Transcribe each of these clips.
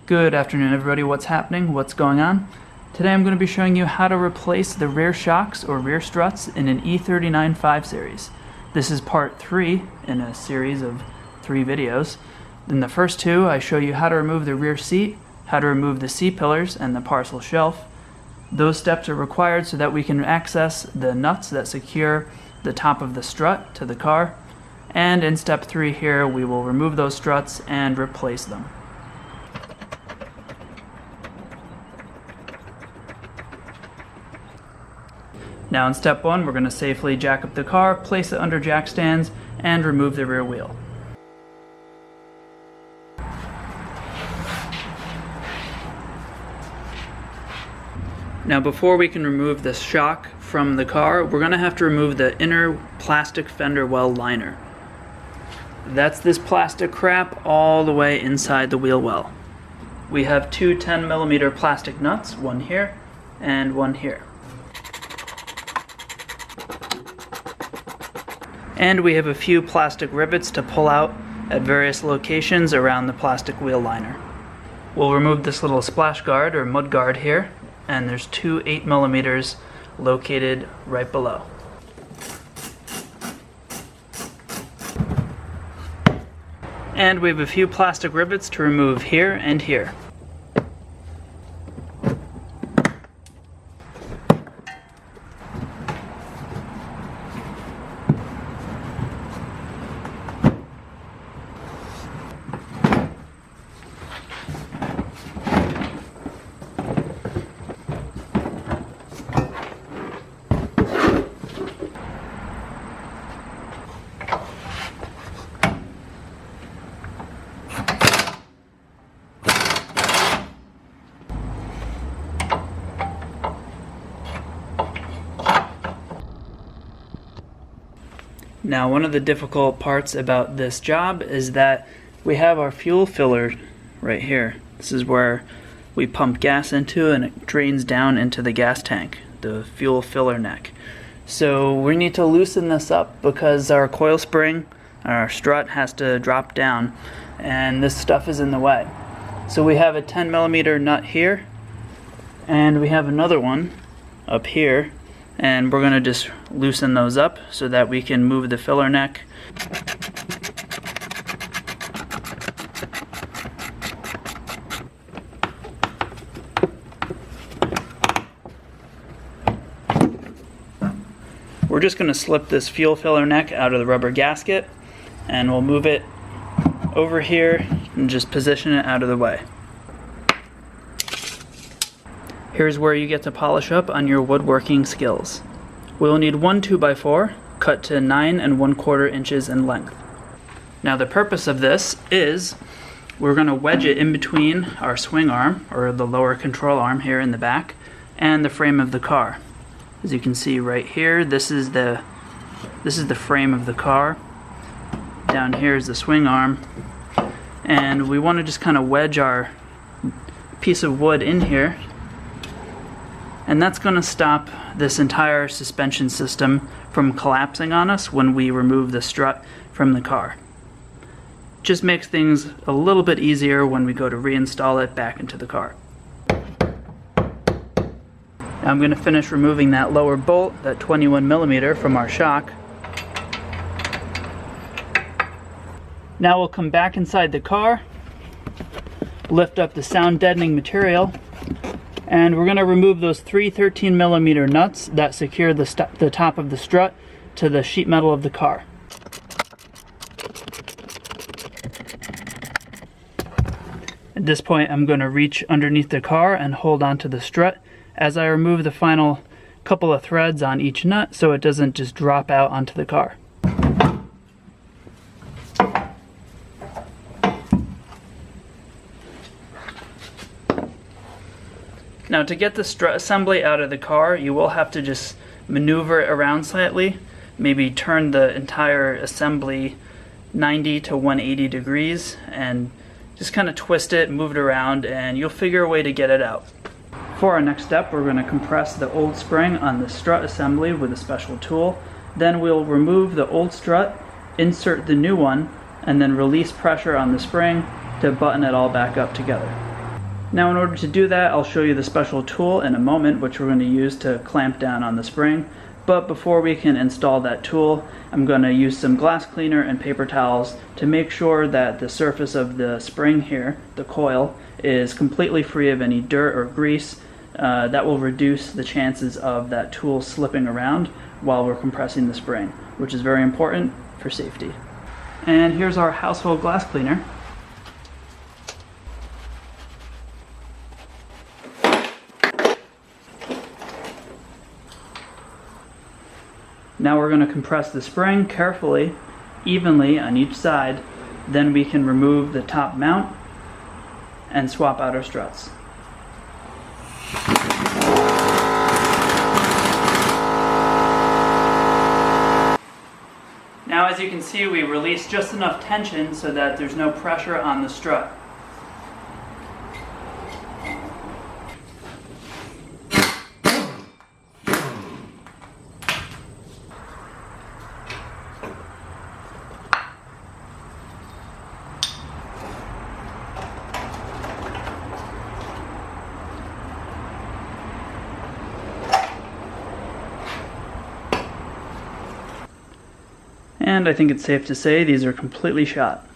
Good afternoon everybody, what's happening, what's going on? Today I'm going to be showing you how to replace the rear shocks or rear struts in an E39 5 series. This is part 3 in a series of 3 videos. In the first 2 I show you how to remove the rear seat, how to remove the C-pillars and the parcel shelf. Those steps are required so that we can access the nuts that secure the top of the strut to the car. And in step 3 here we will remove those struts and replace them. Now in step 1, we're going to safely jack up the car, place it under jack stands, and remove the rear wheel. Now before we can remove the shock from the car, we're going to have to remove the inner plastic fender well liner. That's this plastic crap all the way inside the wheel well. We have 2 10mm plastic nuts, one here and one here. And we have a few plastic rivets to pull out at various locations around the plastic wheel liner. We'll remove this little splash guard or mud guard here, and there's 2 8mm located right below. And we have a few plastic rivets to remove here and here. Now, one of the difficult parts about this job is that we have our fuel filler right here. This is where we pump gas into and it drains down into the gas tank, the fuel filler neck. So we need to loosen this up because our coil spring, our strut, has to drop down and this stuff is in the way. So we have a 10mm nut here and we have another one up here. And we're going to just loosen those up so that we can move the filler neck. We're just going to slip this fuel filler neck out of the rubber gasket and we'll move it over here and just position it out of the way. Here's where you get to polish up on your woodworking skills. We'll need one 2x4 cut to 9 1/4 inches in length. Now the purpose of this is we're going to wedge it in between our swing arm, or the lower control arm here in the back, and the frame of the car. As you can see right here, this is the frame of the car. Down here is the swing arm, and we want to just kind of wedge our piece of wood in here. And that's going to stop this entire suspension system from collapsing on us when we remove the strut from the car. Just makes things a little bit easier when we go to reinstall it back into the car. Now I'm going to finish removing that lower bolt, that 21mm from our shock. Now we'll come back inside the car, lift up the sound deadening material, and we're going to remove those 3 13mm nuts that secure the top of the strut to the sheet metal of the car. At this point I'm going to reach underneath the car and hold onto the strut as I remove the final couple of threads on each nut so it doesn't just drop out onto the car. Now to get the strut assembly out of the car, you will have to just maneuver it around slightly, maybe turn the entire assembly 90 to 180 degrees and just kind of twist it, move it around, and you'll figure a way to get it out. For our next step, we're going to compress the old spring on the strut assembly with a special tool. Then we'll remove the old strut, insert the new one, and then release pressure on the spring to button it all back up together. Now in order to do that, I'll show you the special tool in a moment, which we're going to use to clamp down on the spring. But before we can install that tool, I'm going to use some glass cleaner and paper towels to make sure that the surface of the spring here, the coil, is completely free of any dirt or grease. That will reduce the chances of that tool slipping around while we're compressing the spring, which is very important for safety. And here's our household glass cleaner. Now we're going to compress the spring carefully, evenly on each side. Then we can remove the top mount and swap out our struts. Now as you can see, we release just enough tension so that there's no pressure on the strut. And I think it's safe to say these are completely shot.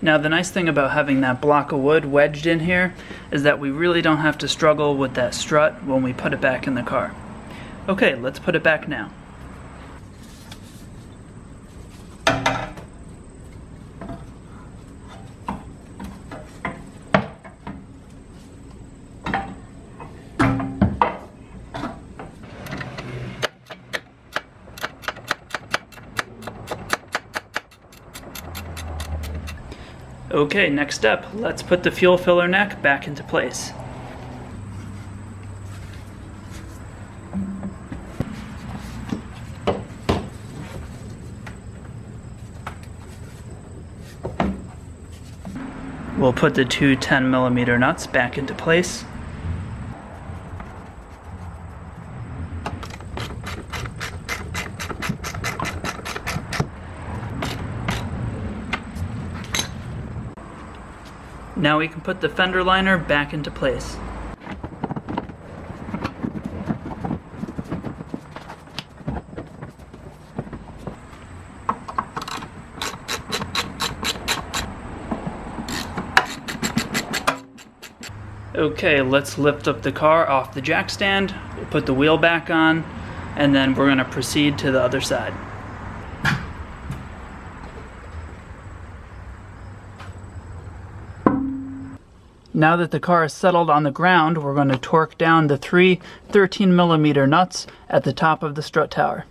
Now the nice thing about having that block of wood wedged in here is that we really don't have to struggle with that strut when we put it back in the car. Okay, let's put it back now. Okay, next up, let's put the fuel filler neck back into place. We'll put the two 10mm nuts back into place. Now we can put the fender liner back into place. Okay, let's lift up the car off the jack stand, we'll put the wheel back on, and then we're going to proceed to the other side. Now that the car is settled on the ground, we're going to torque down the three 13mm nuts at the top of the strut tower.